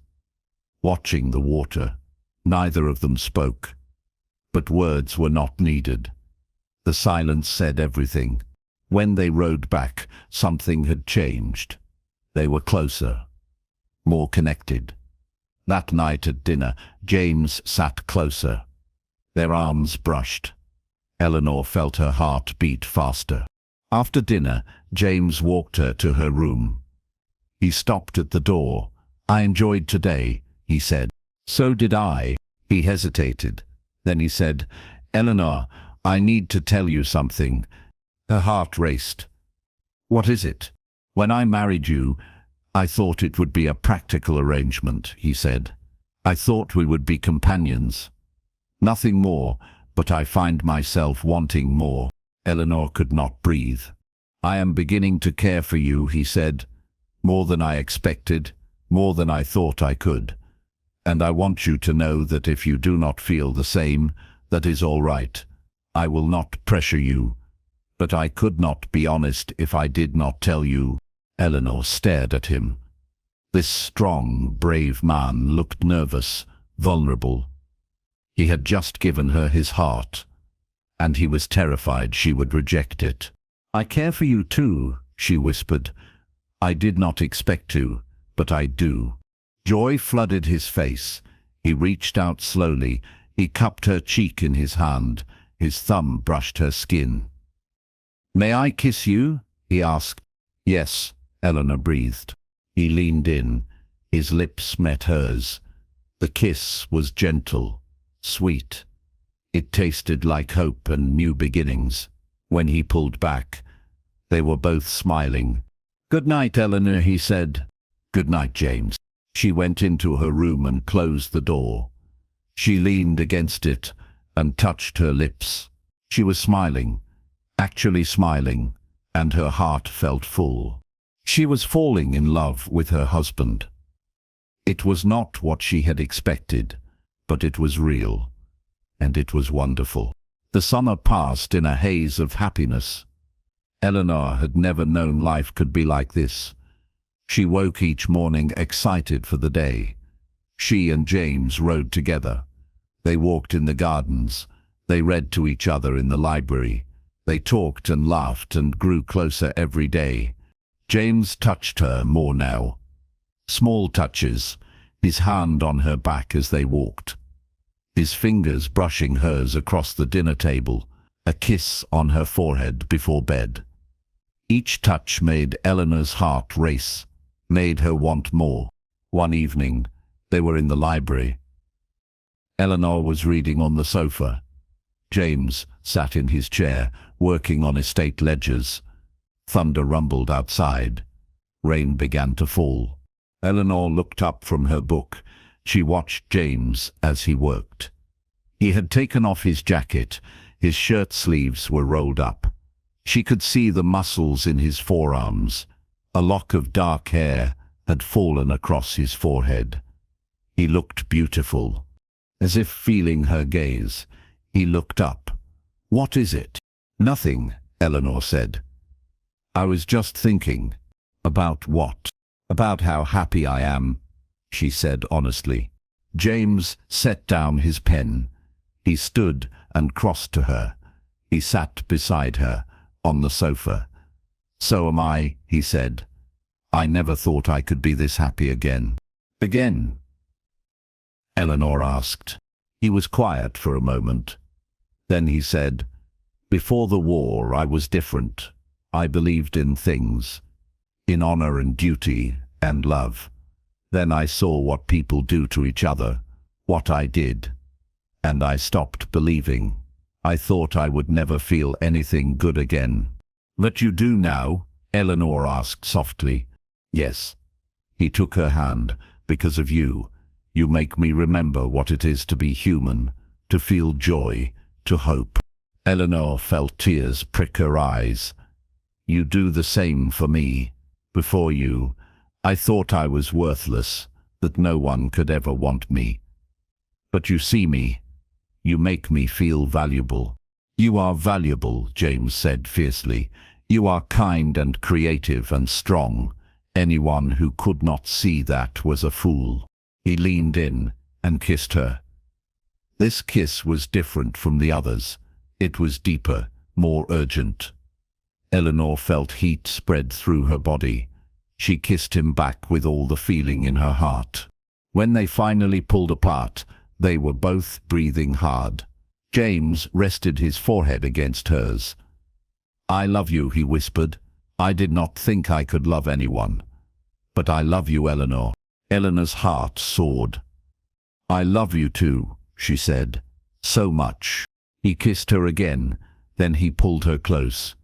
watching the water. Neither of them spoke, but words were not needed. The silence said everything. When they rode back, something had changed. They were closer, more connected. That night at dinner, James sat closer. Their arms brushed. Eleanor felt her heart beat faster. After dinner, James walked her to her room. He stopped at the door. "I enjoyed today," he said. "So did I." He hesitated. Then he said, "Eleanor, I need to tell you something." Her heart raced. "What is it?" "When I married you, I thought it would be a practical arrangement," he said. "I thought we would be companions. Nothing more, but I find myself wanting more." Eleanor could not breathe. "I am beginning to care for you," he said. "More than I expected, more than I thought I could. And I want you to know that if you do not feel the same, that is all right. I will not pressure you. But I could not be honest if I did not tell you." Eleanor stared at him. This strong, brave man looked nervous, vulnerable. He had just given her his heart, and he was terrified she would reject it. "I care for you too," she whispered. "I did not expect to, but I do." Joy flooded his face. He reached out slowly. He cupped her cheek in his hand. His thumb brushed her skin. "May I kiss you?" he asked. "Yes," Eleanor breathed. He leaned in. His lips met hers. The kiss was gentle, sweet. It tasted like hope and new beginnings. When he pulled back, they were both smiling. "Good night, Eleanor," he said. "Good night, James." She went into her room and closed the door. She leaned against it and touched her lips. She was smiling, actually smiling, and her heart felt full. She was falling in love with her husband. It was not what she had expected, but it was real, and it was wonderful. The summer passed in a haze of happiness. Eleanor had never known life could be like this. She woke each morning excited for the day. She and James rode together. They walked in the gardens. They read to each other in the library. They talked and laughed and grew closer every day. James touched her more now. Small touches, his hand on her back as they walked. His fingers brushing hers across the dinner table, a kiss on her forehead before bed. Each touch made Eleanor's heart race, made her want more. One evening, they were in the library. Eleanor was reading on the sofa. James sat in his chair, working on estate ledgers. Thunder rumbled outside. Rain began to fall. Eleanor looked up from her book. She watched James as he worked. He had taken off his jacket. His shirt sleeves were rolled up. She could see the muscles in his forearms. A lock of dark hair had fallen across his forehead. He looked beautiful. As if feeling her gaze, he looked up. "What is it?" "Nothing," Eleanor said. "I was just thinking." "About what?" "About how happy I am," she said honestly. James set down his pen. He stood and crossed to her. He sat beside her, on the sofa. "So am I," he said. "I never thought I could be this happy again." "Again?" Eleanor asked. He was quiet for a moment. Then he said, "Before the war I was different. I believed in things, in honor and duty and love. Then I saw what people do to each other, what I did, and I stopped believing. I thought I would never feel anything good again." "But you do now?" Eleanor asked softly. "Yes." He took her hand. "Because of you. You make me remember what it is to be human, to feel joy, to hope." Eleanor felt tears prick her eyes. "You do the same for me. Before you, I thought I was worthless, that no one could ever want me. But you see me. You make me feel valuable." "You are valuable," James said fiercely. "You are kind and creative and strong. Anyone who could not see that was a fool." He leaned in and kissed her. This kiss was different from the others. It was deeper, more urgent. Eleanor felt heat spread through her body. She kissed him back with all the feeling in her heart. When they finally pulled apart, they were both breathing hard. James rested his forehead against hers. "I love you," he whispered. "I did not think I could love anyone. But I love you, Eleanor." Eleanor's heart soared. "I love you too," she said. "So much." He kissed her again, then he pulled her close.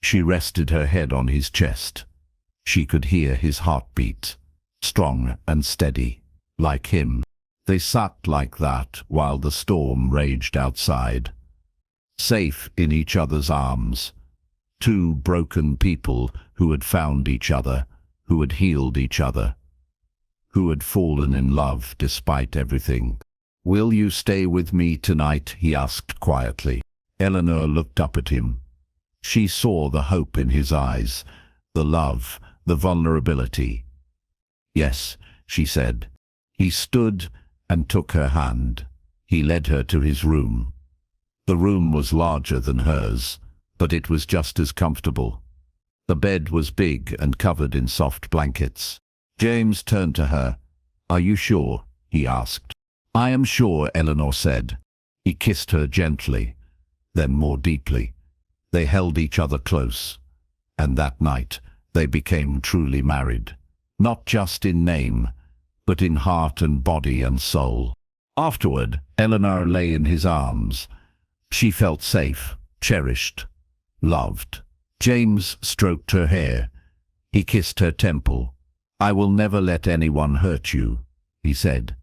She rested her head on his chest. She could hear his heartbeat, strong and steady, like him. They sat like that while the storm raged outside, safe in each other's arms. Two broken people who had found each other, who had healed each other, who had fallen in love despite everything. "Will you stay with me tonight?" he asked quietly. Eleanor looked up at him. She saw the hope in his eyes, the love, the vulnerability. "Yes," she said. He stood and took her hand. He led her to his room. The room was larger than hers, but it was just as comfortable. The bed was big and covered in soft blankets. James turned to her. "Are you sure?" he asked. "I am sure," Eleanor said. He kissed her gently, then more deeply. They held each other close, and that night they became truly married. Not just in name, but in heart and body and soul. Afterward, Eleanor lay in his arms. She felt safe, cherished, loved. James stroked her hair. He kissed her temple. "I will never let anyone hurt you," he said.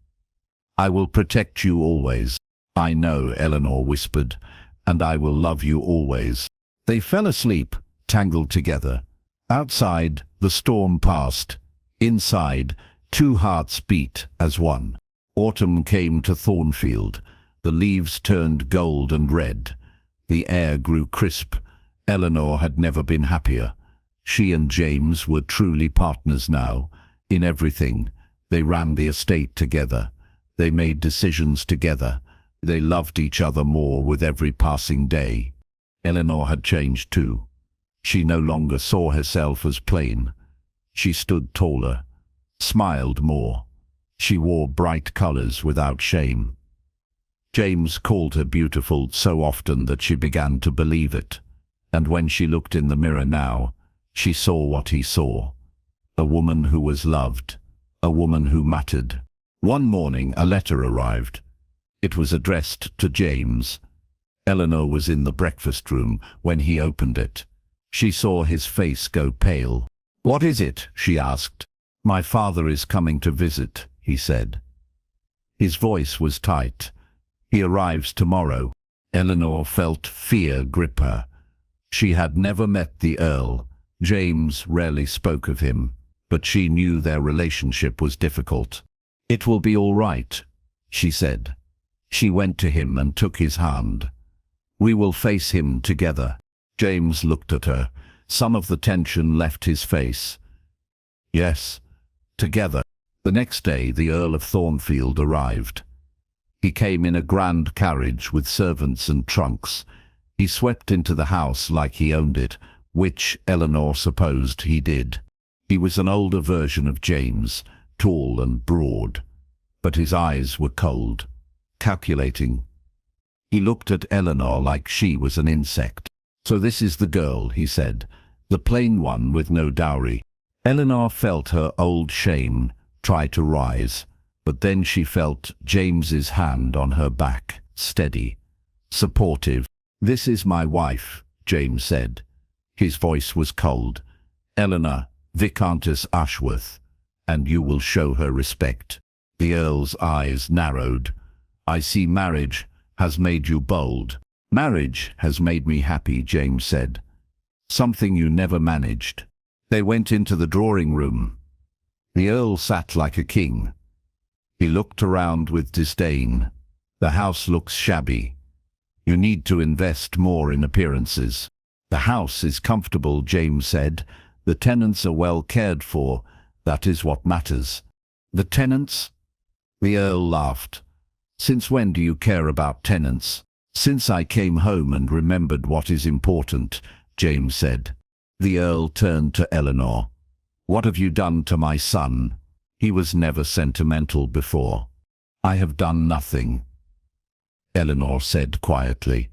"I will protect you always." "I know," Eleanor whispered, "and I will love you always." They fell asleep, tangled together. Outside, the storm passed. Inside, two hearts beat as one. Autumn came to Thornfield. The leaves turned gold and red. The air grew crisp. Eleanor had never been happier. She and James were truly partners now. In everything, they ran the estate together. They made decisions together. They loved each other more with every passing day. Eleanor had changed too. She no longer saw herself as plain. She stood taller, smiled more. She wore bright colors without shame. James called her beautiful so often that she began to believe it. And when she looked in the mirror now, she saw what he saw. A woman who was loved. A woman who mattered. One morning a letter arrived. It was addressed to James. Eleanor was in the breakfast room when he opened it. She saw his face go pale. "What is it?" she asked. "My father is coming to visit," he said. His voice was tight. "He arrives tomorrow." Eleanor felt fear grip her. She had never met the Earl. James rarely spoke of him, but she knew their relationship was difficult. "It will be all right," she said. She went to him and took his hand. "We will face him together." James looked at her. Some of the tension left his face. "Yes, together." The next day the Earl of Thornfield arrived. He came in a grand carriage with servants and trunks. He swept into the house like he owned it, which Eleanor supposed he did. He was an older version of James, tall and broad, but his eyes were cold, calculating. He looked at Eleanor like she was an insect. "So this is the girl," he said, "the plain one with no dowry." Eleanor felt her old shame try to rise, but then she felt James's hand on her back, steady, supportive. "This is my wife," James said. His voice was cold. "Eleanor, Viscountess Ashworth, and you will show her respect." The Earl's eyes narrowed. "I see marriage has made you bold." "Marriage has made me happy," James said. "Something you never managed." They went into the drawing room. The Earl sat like a king. He looked around with disdain. "The house looks shabby. You need to invest more in appearances." "The house is comfortable," James said. "The tenants are well cared for. That is what matters." "The tenants?" The Earl laughed. "Since when do you care about tenants?" "Since I came home and remembered what is important," James said. The Earl turned to Eleanor. "What have you done to my son? He was never sentimental before." "I have done nothing," Eleanor said quietly.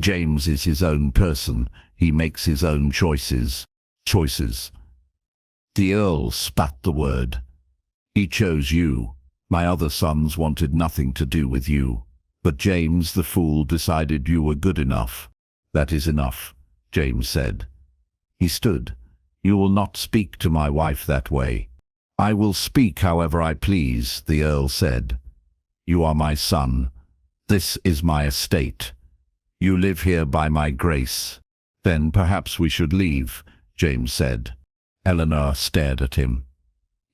"James is his own person. He makes his own choices." Choices. The Earl spat the word. "He chose you. My other sons wanted nothing to do with you. But James the fool decided you were good enough." "That is enough," James said. He stood. "You will not speak to my wife that way." "I will speak however I please," the Earl said. "You are my son. This is my estate. You live here by my grace. Then perhaps we should leave, James said. Eleanor stared at him.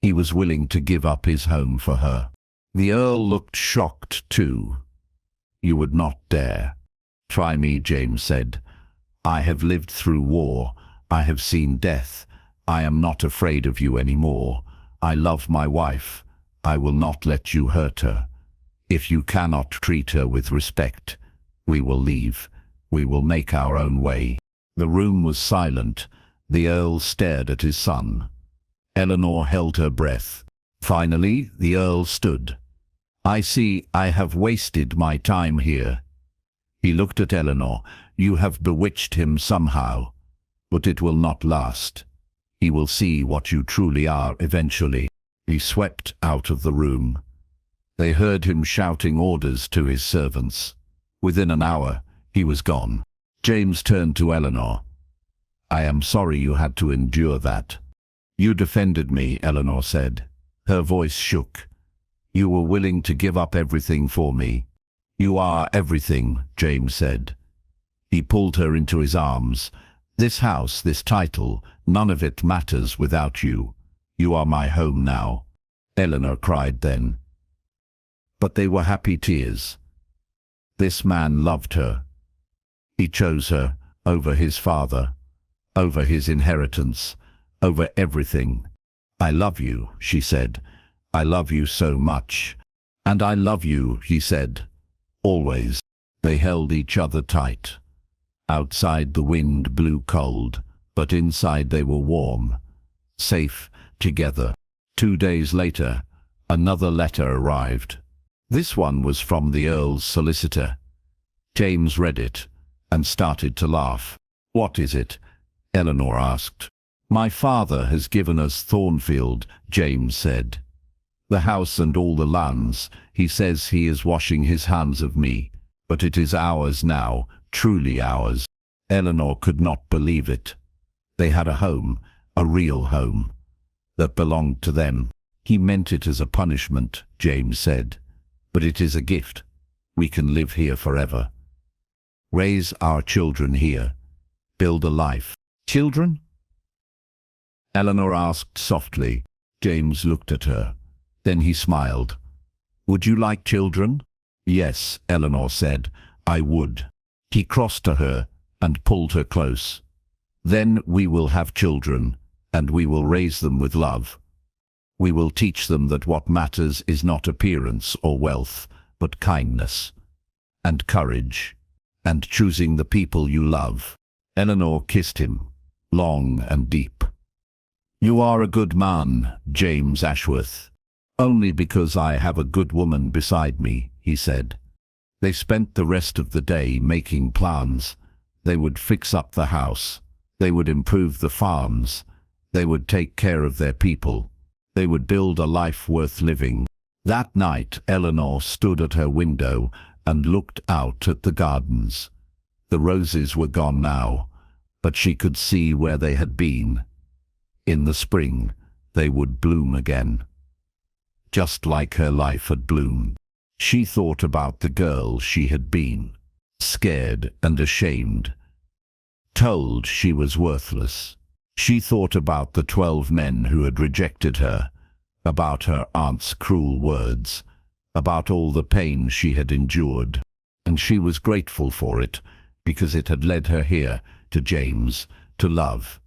He was willing to give up his home for her. The Earl looked shocked too. You would not dare. Try me, James said. I have lived through war. I have seen death. I am not afraid of you anymore. I love my wife. I will not let you hurt her. If you cannot treat her with respect, we will leave. We will make our own way. The room was silent. The Earl stared at his son. Eleanor held her breath. Finally, the Earl stood. I see I have wasted my time here. He looked at Eleanor. You have bewitched him somehow, but it will not last. He will see what you truly are eventually. He swept out of the room. They heard him shouting orders to his servants. Within an hour, he was gone. James turned to Eleanor. I am sorry you had to endure that. You defended me, Eleanor said. Her voice shook. You were willing to give up everything for me. You are everything, James said. He pulled her into his arms. This house, this title, none of it matters without you. You are my home now. Eleanor cried then. But they were happy tears. This man loved her. He chose her over his father, over his inheritance, over everything. I love you, she said. I love you so much. And I love you, he said. Always. They held each other tight. Outside the wind blew cold, but inside they were warm, safe, together. 2 days later, another letter arrived. This one was from the Earl's solicitor. James read it and started to laugh. What is it? Eleanor asked. My father has given us Thornfield, James said. The house and all the lands. He says he is washing his hands of me, but it is ours now, truly ours. Eleanor could not believe it. They had a home, a real home, that belonged to them. He meant it as a punishment, James said, but it is a gift. We can live here forever. Raise our children here. Build a life. Children? Eleanor asked softly. James looked at her. Then he smiled. Would you like children? Yes, Eleanor said. I would. He crossed to her and pulled her close. Then we will have children, and we will raise them with love. We will teach them that what matters is not appearance or wealth, but kindness, and courage, and choosing the people you love. Eleanor kissed him, long and deep. You are a good man, James Ashworth. Only because I have a good woman beside me, he said. They spent the rest of the day making plans. They would fix up the house. They would improve the farms. They would take care of their people. They would build a life worth living. That night, Eleanor stood at her window and looked out at the gardens. The roses were gone now, but she could see where they had been. In the spring, they would bloom again, just like her life had bloomed. She thought about the girl she had been, scared and ashamed, told she was worthless. She thought about the 12 men who had rejected her, about her aunt's cruel words, about all the pain she had endured, and she was grateful for it, because it had led her here, to James, to love,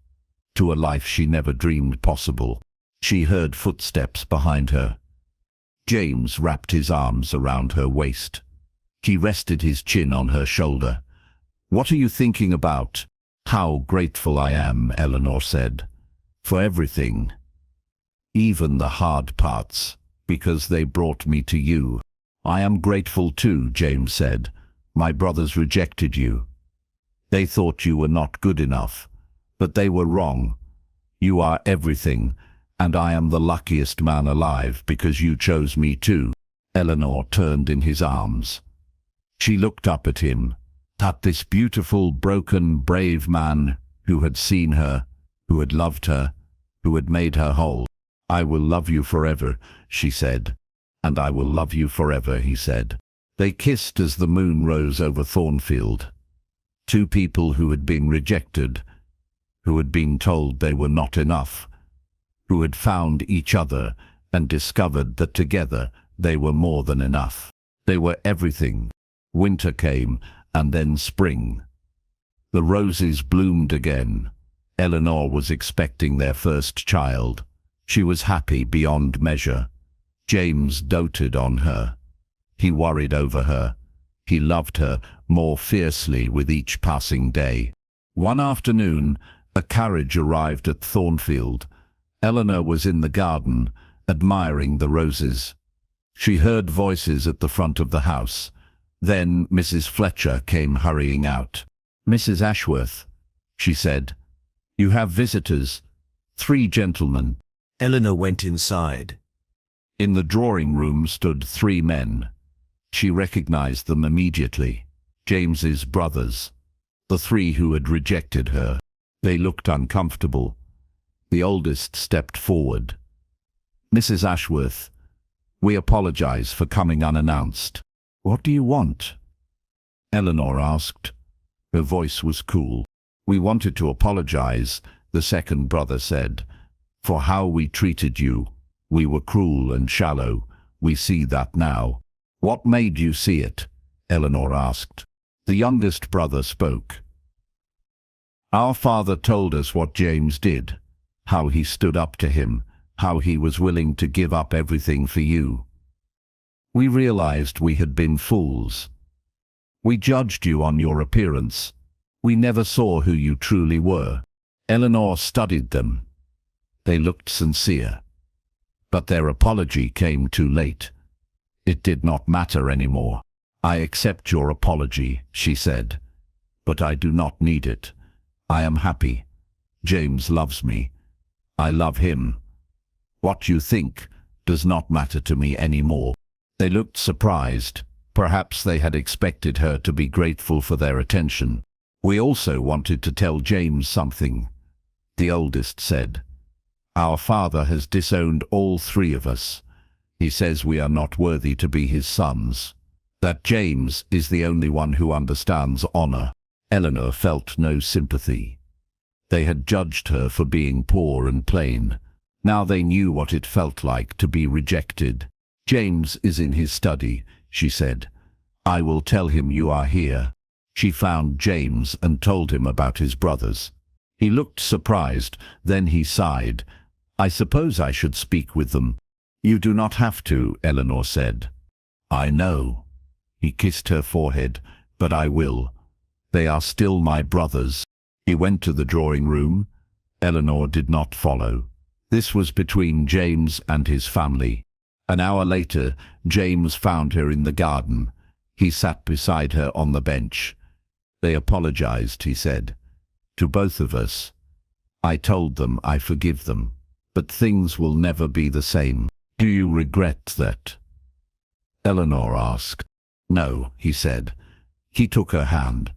to a life she never dreamed possible. She heard footsteps behind her. James wrapped his arms around her waist. He rested his chin on her shoulder. What are you thinking about? How grateful I am, Eleanor said, for everything, even the hard parts, because they brought me to you. I am grateful too, James said. My brothers rejected you. They thought you were not good enough, but they were wrong. You are everything, and I am the luckiest man alive because you chose me too. Eleanor turned in his arms. She looked up at him, at this beautiful, broken, brave man who had seen her, who had loved her, who had made her whole. I will love you forever, she said. And I will love you forever, he said. They kissed as the moon rose over Thornfield. Two people who had been rejected, who had been told they were not enough, who had found each other and discovered that together they were more than enough. They were everything. Winter came, and then spring. The roses bloomed again. Eleanor was expecting their first child. She was happy beyond measure. James doted on her. He worried over her. He loved her more fiercely with each passing day. One afternoon, a carriage arrived at Thornfield. Eleanor was in the garden, admiring the roses. She heard voices at the front of the house. Then Mrs. Fletcher came hurrying out. "Mrs. Ashworth," she said, "you have visitors. 3 gentlemen." Eleanor went inside. In the drawing room stood 3 men. She recognized them immediately. James's brothers. The 3 who had rejected her. They looked uncomfortable. The oldest stepped forward. "Mrs. Ashworth, we apologize for coming unannounced." "What do you want?" Eleanor asked. Her voice was cool. "We wanted to apologize," the second brother said, "for how we treated you. We were cruel and shallow. We see that now." "What made you see it?" Eleanor asked. The youngest brother spoke. "Our father told us what James did, how he stood up to him, how he was willing to give up everything for you. We realized we had been fools. We judged you on your appearance. We never saw who you truly were." Eleanor studied them. They looked sincere. But their apology came too late. It did not matter anymore. "I accept your apology," she said, "but I do not need it. I am happy. James loves me. I love him. What you think does not matter to me anymore." They looked surprised. Perhaps they had expected her to be grateful for their attention. "We also wanted to tell James something," the oldest said. "Our father has disowned all 3 of us. He says we are not worthy to be his sons. That James is the only one who understands honor." Eleanor felt no sympathy. They had judged her for being poor and plain. Now they knew what it felt like to be rejected. "James is in his study," she said. "I will tell him you are here." She found James and told him about his brothers. He looked surprised, then he sighed. "I suppose I should speak with them." "You do not have to," Eleanor said. "I know." He kissed her forehead. "But I will. They are still my brothers." He went to the drawing room. Eleanor did not follow. This was between James and his family. An hour later, James found her in the garden. He sat beside her on the bench. "They apologized," he said, "to both of us. I told them I forgive them, but things will never be the same. Do you regret that?" Eleanor asked. "No," he said. He took her hand.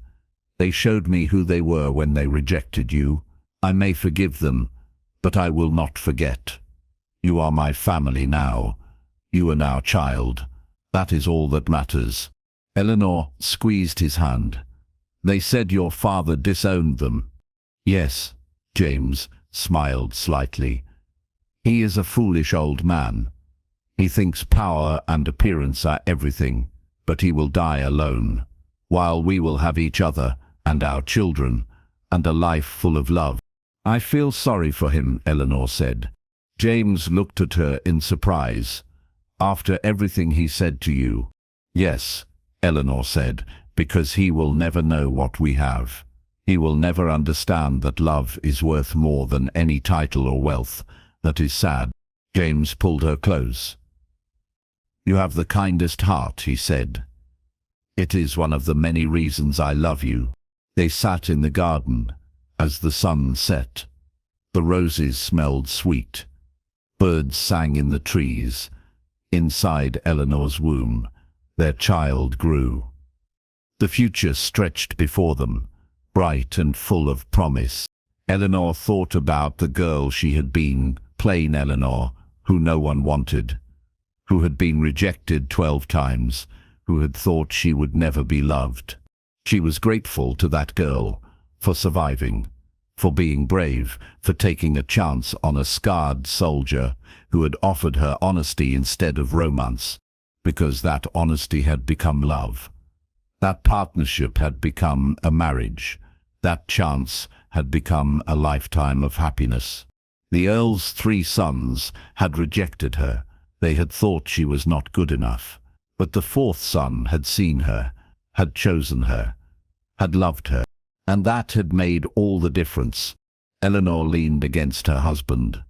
"They showed me who they were when they rejected you. I may forgive them, but I will not forget. You are my family now. You are now child. That is all that matters." Eleanor squeezed his hand. "They said your father disowned them." "Yes," James smiled slightly. "He is a foolish old man. He thinks power and appearance are everything, but he will die alone, while we will have each other and our children, and a life full of love." "I feel sorry for him," Eleanor said. James looked at her in surprise. "After everything he said to you?" "Yes," Eleanor said, "because he will never know what we have. He will never understand that love is worth more than any title or wealth. That is sad." James pulled her close. "You have the kindest heart," he said. "It is one of the many reasons I love you." They sat in the garden as the sun set. The roses smelled sweet. Birds sang in the trees. Inside Eleanor's womb, their child grew. The future stretched before them, bright and full of promise. Eleanor thought about the girl she had been, plain Eleanor, who no one wanted, who had been rejected 12 times, who had thought she would never be loved. She was grateful to that girl for surviving, for being brave, for taking a chance on a scarred soldier who had offered her honesty instead of romance, because that honesty had become love. That partnership had become a marriage. That chance had become a lifetime of happiness. The Earl's 3 sons had rejected her. They had thought she was not good enough. But the 4th son had seen her, had chosen her, had loved her. And that had made all the difference. Eleanor leaned against her husband.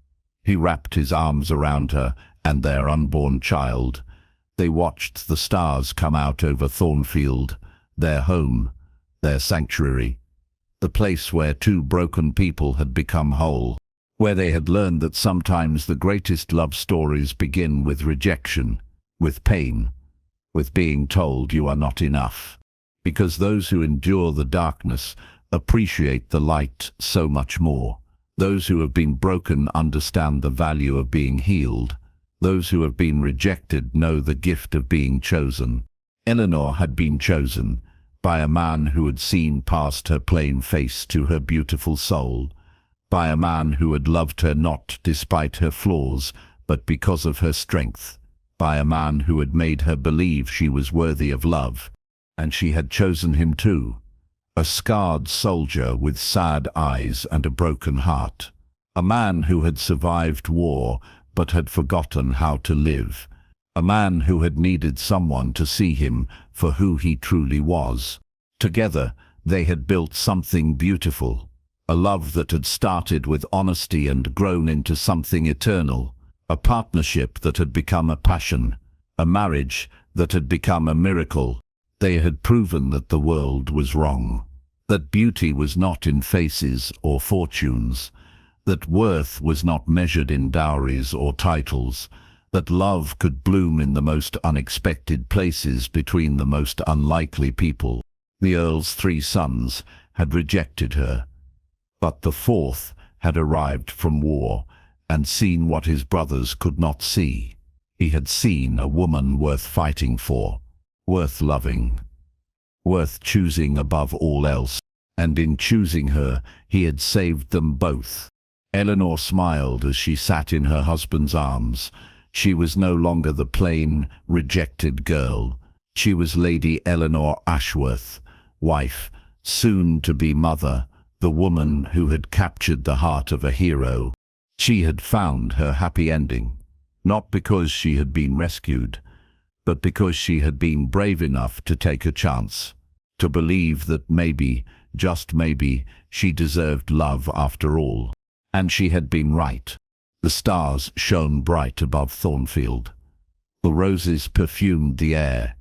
He wrapped his arms around her and their unborn child. They watched the stars come out over Thornfield, their home, their sanctuary, the place where 2 broken people had become whole, where they had learned that sometimes the greatest love stories begin with rejection, with pain, with being told you are not enough. Because those who endure the darkness appreciate the light so much more. Those who have been broken understand the value of being healed. Those who have been rejected know the gift of being chosen. Eleanor had been chosen by a man who had seen past her plain face to her beautiful soul, by a man who had loved her not despite her flaws, but because of her strength, by a man who had made her believe she was worthy of love. And she had chosen him too, a scarred soldier with sad eyes and a broken heart, a man who had survived war but had forgotten how to live, a man who had needed someone to see him for who he truly was. Together, they had built something beautiful, a love that had started with honesty and grown into something eternal, a partnership that had become a passion, a marriage that had become a miracle. They had proven that the world was wrong, that beauty was not in faces or fortunes, that worth was not measured in dowries or titles, that love could bloom in the most unexpected places between the most unlikely people. The Earl's 3 sons had rejected her, but the 4th had arrived from war and seen what his brothers could not see. He had seen a woman worth fighting for, worth loving, worth choosing above all else, and in choosing her, he had saved them both. Eleanor smiled as she sat in her husband's arms. She was no longer the plain, rejected girl. She was Lady Eleanor Ashworth, wife, soon to be mother, the woman who had captured the heart of a hero. She had found her happy ending, not because she had been rescued, but because she had been brave enough to take a chance, to believe that maybe, just maybe, she deserved love after all. And she had been right. The stars shone bright above Thornfield. The roses perfumed the air.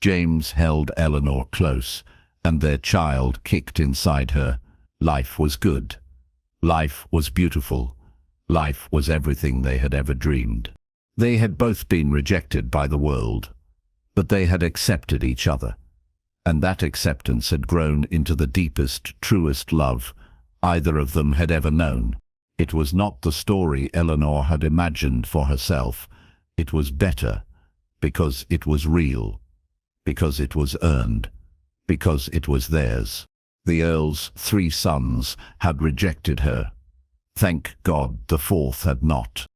James held Eleanor close, and their child kicked inside her. Life was good. Life was beautiful. Life was everything they had ever dreamed. They had both been rejected by the world, but they had accepted each other, and that acceptance had grown into the deepest, truest love either of them had ever known. It was not the story Eleanor had imagined for herself. It was better, because it was real, because it was earned, because it was theirs. The Earl's 3 sons had rejected her. Thank God the 4th had not.